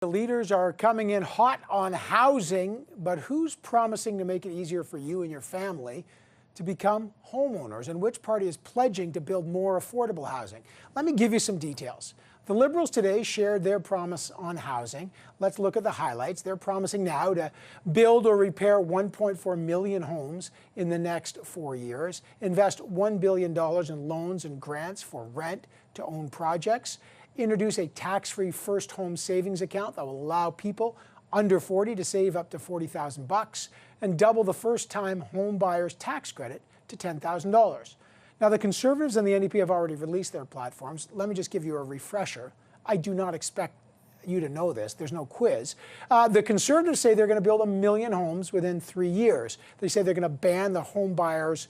The leaders are coming in hot on housing, but who's promising to make it easier for you and your family to become homeowners, and which party is pledging to build more affordable housing? Let me give you some details. The Liberals today shared their promise on housing. Let's look at the highlights. They're promising now to build or repair 1.4 million homes in the next 4 years, invest $1 billion in loans and grants for rent-to-own projects, introduce a tax-free first home savings account that will allow people under 40 to save up to $40,000, and double the first-time home buyers tax credit to $10,000. Now, the Conservatives and the NDP have already released their platforms. Let me just give you a refresher. I do not expect you to know this. There's no quiz. The Conservatives say they're going to build 1 million homes within 3 years. They say they're going to ban the home buyers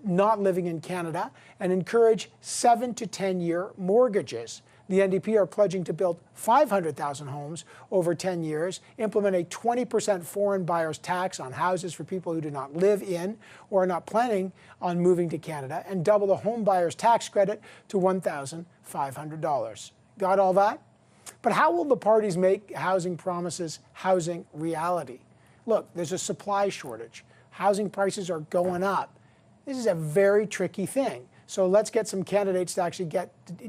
not living in Canada and encourage 7 to 10-year mortgages. The NDP are pledging to build 500,000 homes over 10 years, implement a 20% foreign buyers tax on houses for people who do not live in or are not planning on moving to Canada, and double the home buyers tax credit to $1,500. Got all that? But how will the parties make housing promises housing reality? Look, there's a supply shortage. Housing prices are going up. This is a very tricky thing. So let's get some candidates to actually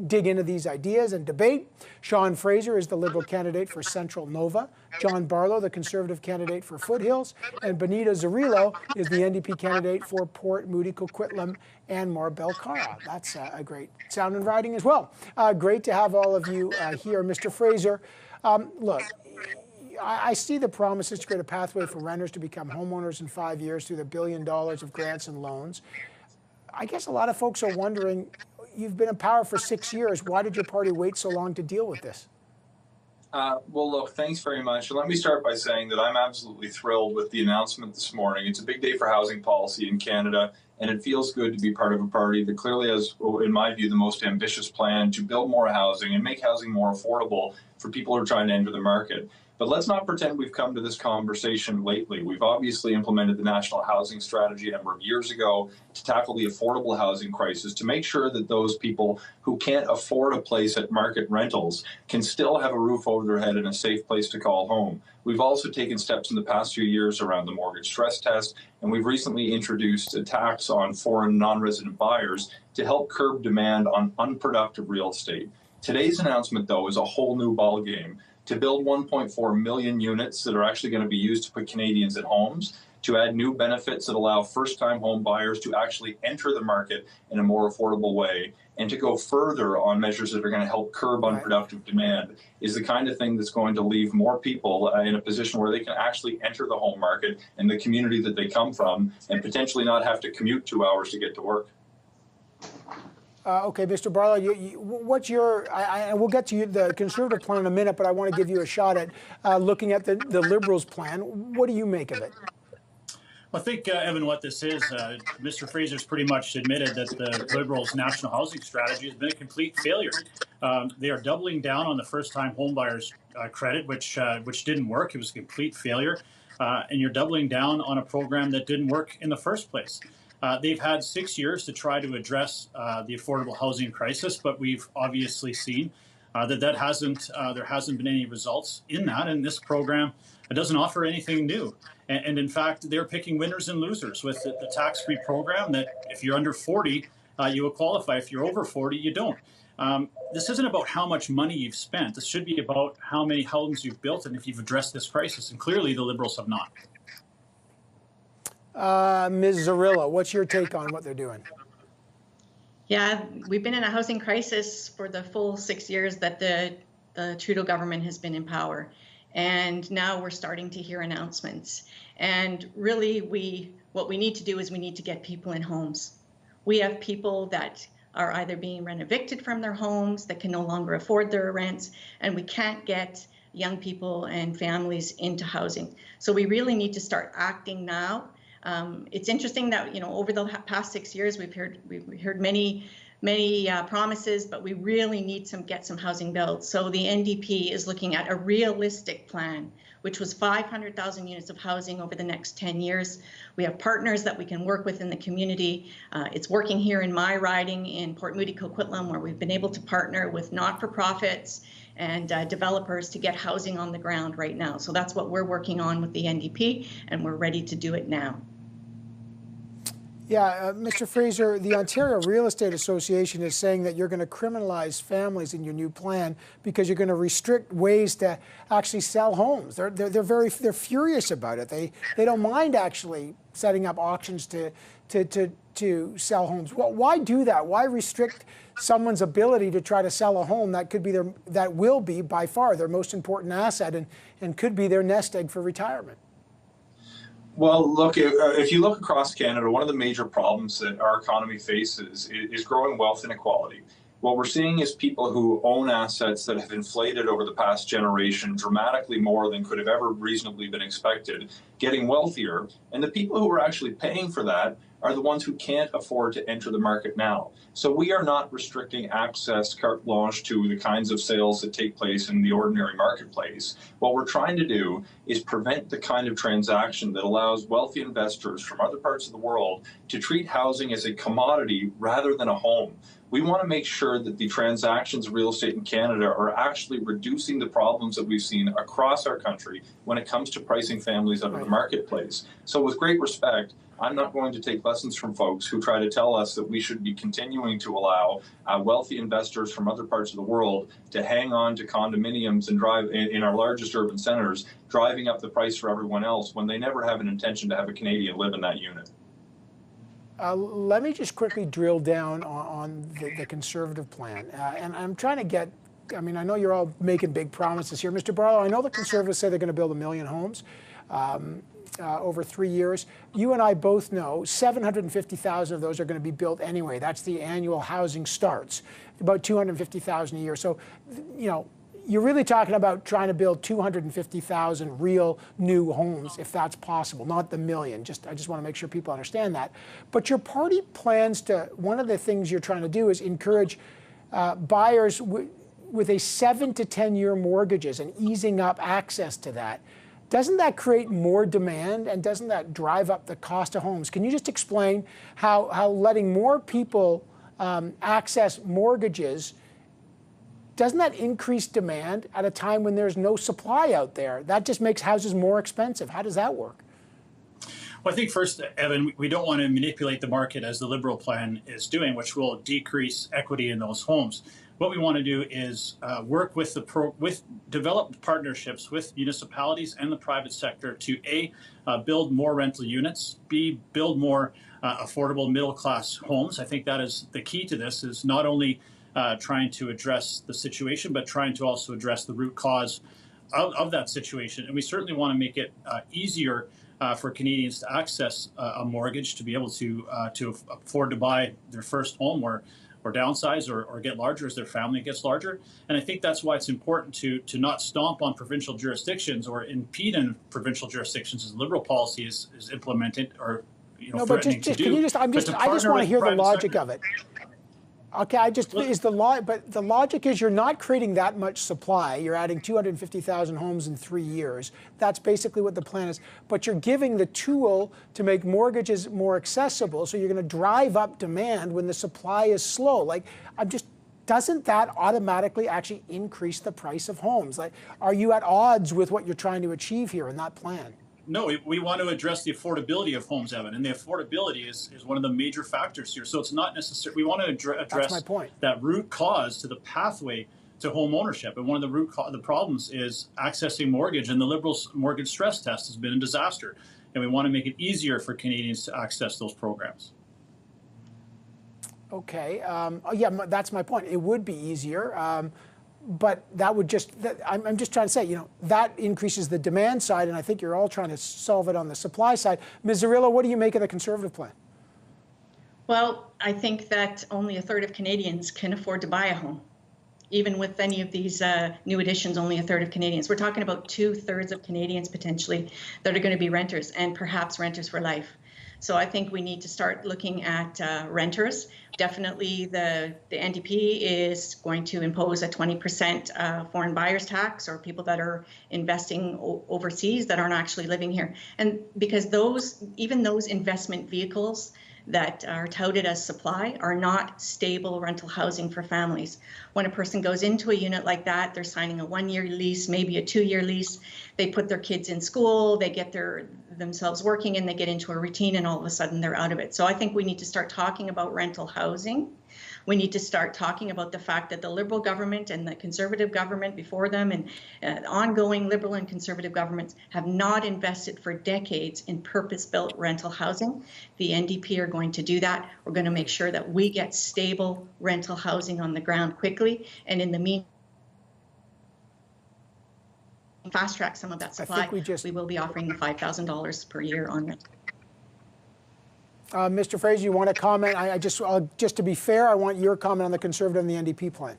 dig into these ideas and debate. Sean Fraser is the Liberal candidate for Central Nova. John Barlow, the Conservative candidate for Foothills. And Bonita Zarrillo is the NDP candidate for Port Moody, Coquitlam, and Marbella. That's a great sound and riding as well. Great to have all of you here. Mr. Fraser, look, I see the promises to create a pathway for renters to become homeowners in 5 years through the $1 billion of grants and loans. I guess a lot of folks are wondering, you've been in power for 6 years. Why did your party wait so long to deal with this? Well, look, thanks very much. Let me start by saying that I'm absolutely thrilled with the announcement this morning. It's a big day for housing policy in Canada, and it feels good to be part of a party that clearly has, in my view, the most ambitious plan to build more housing and make housing more affordable for people who are trying to enter the market. But let's not pretend we've come to this conversation lately. We've obviously implemented the National Housing Strategy a number of years ago to tackle the affordable housing crisis, to make sure that those people who can't afford a place at market rentals can still have a roof over their head and a safe place to call home. We've also taken steps in the past few years around the mortgage stress test, and we've recently introduced a tax on foreign non-resident buyers to help curb demand on unproductive real estate. Today's announcement, though, is a whole new ballgame. To build 1.4 million units that are actually going to be used to put Canadians in homes, to add new benefits that allow first-time home buyers to actually enter the market in a more affordable way, and to go further on measures that are going to help curb unproductive demand, is the kind of thing that's going to leave more people in a position where they can actually enter the home market and the community that they come from, and potentially not have to commute 2 hours to get to work. Okay, Mr. Barlow, what's your, we'll get to the Conservative plan in a minute, but I want to give you a shot at looking at the Liberals' plan. What do you make of it? Well, I think, Evan, what this is, Mr. Fraser's pretty much admitted that the Liberals' national housing strategy has been a complete failure. They are doubling down on the first-time homebuyers credit, which didn't work. It was a complete failure. And you're doubling down on a program that didn't work in the first place. They've had 6 years to try to address the affordable housing crisis, but we've obviously seen that there hasn't been any results in that, and this program doesn't offer anything new. And in fact, they're picking winners and losers with the tax-free program that if you're under 40, you will qualify. If you're over 40, you don't. This isn't about how much money you've spent. This should be about how many homes you've built and if you've addressed this crisis, and clearly the Liberals have not. Ms. Zarrillo, what's your take on what they're doing? Yeah, we've been in a housing crisis for the full 6 years that the Trudeau government has been in power. And now we're starting to hear announcements. And really, what we need to do is we need to get people in homes. We have people that are either being rent-evicted from their homes, that can no longer afford their rents, and we can't get young people and families into housing. So we really need to start acting now. It's interesting that, over the past 6 years, we've heard many promises, but we really need to get some housing built. So the NDP is looking at a realistic plan, which was 500,000 units of housing over the next 10 years. We have partners that we can work with in the community. It's working here in my riding in Port Moody, Coquitlam, where we've been able to partner with not-for-profits and developers to get housing on the ground right now. So that's what we're working on with the NDP, and we're ready to do it now. Yeah, Mr. Fraser, the Ontario Real Estate Association is saying that you're going to criminalize families in your new plan because you're going to restrict ways to actually sell homes. They're furious about it. They don't mind actually setting up auctions to sell homes. Well, why do that? Why restrict someone's ability to try to sell a home that could be that will be by far their most important asset and could be their nest egg for retirement? Well, look, if you look across Canada, one of the major problems that our economy faces is growing wealth inequality. What we're seeing is people who own assets that have inflated over the past generation dramatically more than could have ever reasonably been expected, getting wealthier. And the people who are actually paying for that are the ones who can't afford to enter the market now. So we are not restricting access carte blanche to the kinds of sales that take place in the ordinary marketplace. What we're trying to do is prevent the kind of transaction that allows wealthy investors from other parts of the world to treat housing as a commodity rather than a home. We want to make sure that the transactions of real estate in Canada are actually reducing the problems that we've seen across our country when it comes to pricing families out of the marketplace. So with great respect, I'm not going to take lessons from folks who try to tell us that we should be continuing to allow wealthy investors from other parts of the world to hang on to condominiums and drive in our largest urban centers, driving up the price for everyone else when they never have an intention to have a Canadian live in that unit. Let me just quickly drill down on the Conservative plan. And I'm trying to get, I mean, I know you're all making big promises here. Mr. Barlow, I know the Conservatives say they're going to build 1 million homes over 3 years. You and I both know 750,000 of those are going to be built anyway. That's the annual housing starts, about 250,000 a year. So, you know, you're really talking about trying to build 250,000 real new homes, if that's possible, not the million. I just want to make sure people understand that. But your party plans to, one of the things you're trying to do is encourage buyers with a 7 to 10 year mortgages and easing up access to that. Doesn't that create more demand, and doesn't that drive up the cost of homes? Can you just explain how letting more people access mortgages, doesn't that increase demand at a time when there's no supply out there? That just makes houses more expensive. How does that work? Well, I think first, Evan, we don't want to manipulate the market as the Liberal plan is doing, which will decrease equity in those homes. What we want to do is work with develop partnerships with municipalities and the private sector to A, build more rental units, B, build more affordable middle-class homes. I think that is the key to this, is not only trying to address the situation, but trying to also address the root cause of that situation. And we certainly want to make it easier for Canadians to access a mortgage, to be able to afford to buy their first home or downsize or get larger as their family gets larger. And I think that's why it's important to not stomp on provincial jurisdictions or impede in provincial jurisdictions as Liberal policy is implemented or threatening to do. Can you just, I just want to hear the logic of it. Okay, but the logic is you're not creating that much supply. You're adding 250,000 homes in 3 years. That's basically what the plan is. But you're giving the tool to make mortgages more accessible, so you're going to drive up demand when the supply is slow. Doesn't that automatically actually increase the price of homes? Are you at odds with what you're trying to achieve here in that plan? No, we want to address the affordability of homes, Evan, and the affordability is one of the major factors here. So it's not necessary. We want to address that root cause to the pathway to home ownership. And one of the problems is accessing mortgage, and the Liberals' mortgage stress test has been a disaster. And we want to make it easier for Canadians to access those programs. Okay, yeah, that's my point. It would be easier. But that would I'm just trying to say, that increases the demand side, and I think you're all trying to solve it on the supply side. Ms. Zarrillo, what do you make of the Conservative plan? Well, I think that only a third of Canadians can afford to buy a home. Even with any of these new additions, only a third of Canadians. We're talking about 2/3 of Canadians potentially that are going to be renters, and perhaps renters for life. So I think we need to start looking at renters. Definitely the NDP is going to impose a 20% foreign buyers tax, or people that are investing overseas that aren't actually living here. And because even those investment vehicles that are touted as supply are not stable rental housing for families. When a person goes into a unit like that, they're signing a 1-year lease, maybe a 2-year lease. They put their kids in school, they get themselves working, and they get into a routine, and all of a sudden they're out of it. So I think we need to start talking about rental housing. We need to start talking about the fact that the Liberal government and the Conservative government before them and ongoing Liberal and Conservative governments have not invested for decades in purpose-built rental housing. The NDP are going to do that. We're going to make sure that we get stable rental housing on the ground quickly, and in the meantime, fast track some of that supply. We will be offering the $5,000 per year on it. Mr. Fraser, you want to comment? Just to be fair, I want your comment on the Conservative and the NDP plan.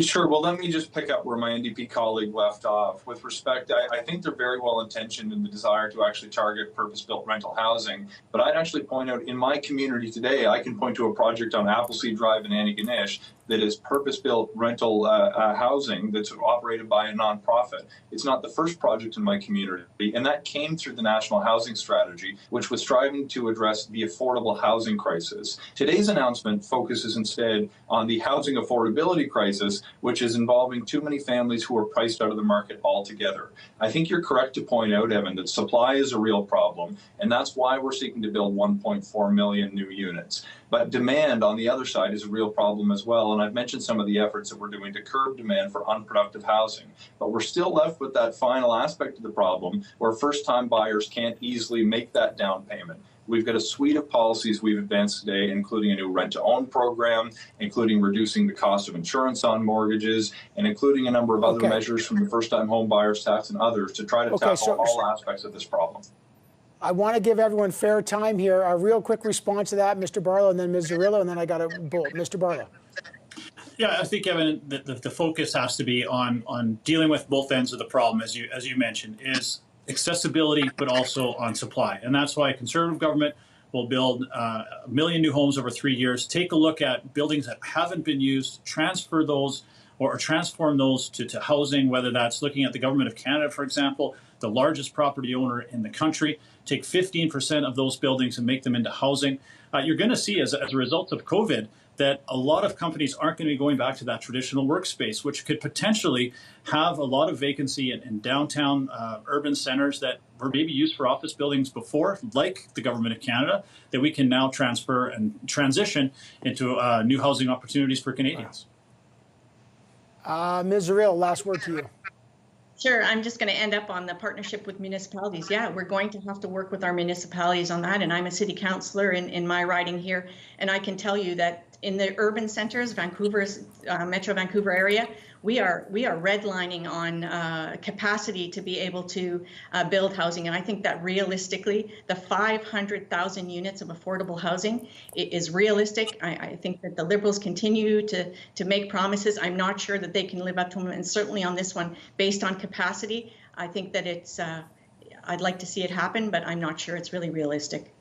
Sure. Well, let me just pick up where my NDP colleague left off. With respect, I think they're very well intentioned in the desire to actually target purpose-built rental housing. But I'd actually point out in my community today, I can point to a project on Appleseed Drive in Antigonish that is purpose-built rental housing that's operated by a nonprofit. It's not the first project in my community, and that came through the National Housing Strategy, which was striving to address the affordable housing crisis. Today's announcement focuses instead on the housing affordability crisis, which is involving too many families who are priced out of the market altogether. I think you're correct to point out, Evan, that supply is a real problem, and that's why we're seeking to build 1.4 million new units. But demand on the other side is a real problem as well. And I've mentioned some of the efforts that we're doing to curb demand for unproductive housing. But we're still left with that final aspect of the problem where first-time buyers can't easily make that down payment. We've got a suite of policies we've advanced today, including a new rent-to-own program, including reducing the cost of insurance on mortgages, and including a number of other measures from the first-time home buyers tax and others to try to tackle all aspects of this problem. I want to give everyone fair time here. A real quick response to that, Mr. Barlow, and then Ms. Zarrillo, and then I got a bullet. Mr. Barlow. Yeah, I think, Evan, the focus has to be on dealing with both ends of the problem, as you mentioned, is accessibility, but also on supply. And that's why a Conservative government will build 1 million new homes over 3 years. Take a look at buildings that haven't been used, transfer those or transform those to housing, whether that's looking at the Government of Canada, for example, the largest property owner in the country, take 15% of those buildings and make them into housing. You're going to see as a result of COVID that a lot of companies aren't going to be going back to that traditional workspace, which could potentially have a lot of vacancy in downtown urban centers that were maybe used for office buildings before, like the Government of Canada, that we can now transfer and transition into new housing opportunities for Canadians. Ms. Zarrillo, last word to you. Sure. I'm just going to end up on the partnership with municipalities. Yeah, we're going to have to work with our municipalities on that. And I'm a city councillor in my riding here. And I can tell you that in the urban centers, Vancouver's Metro Vancouver area, we are redlining on capacity to be able to build housing. And I think that realistically, the 500,000 units of affordable housing is realistic. I think that the Liberals continue to make promises. I'm not sure that they can live up to them. And certainly on this one, based on capacity, I think that it's, I'd like to see it happen, but I'm not sure it's really realistic.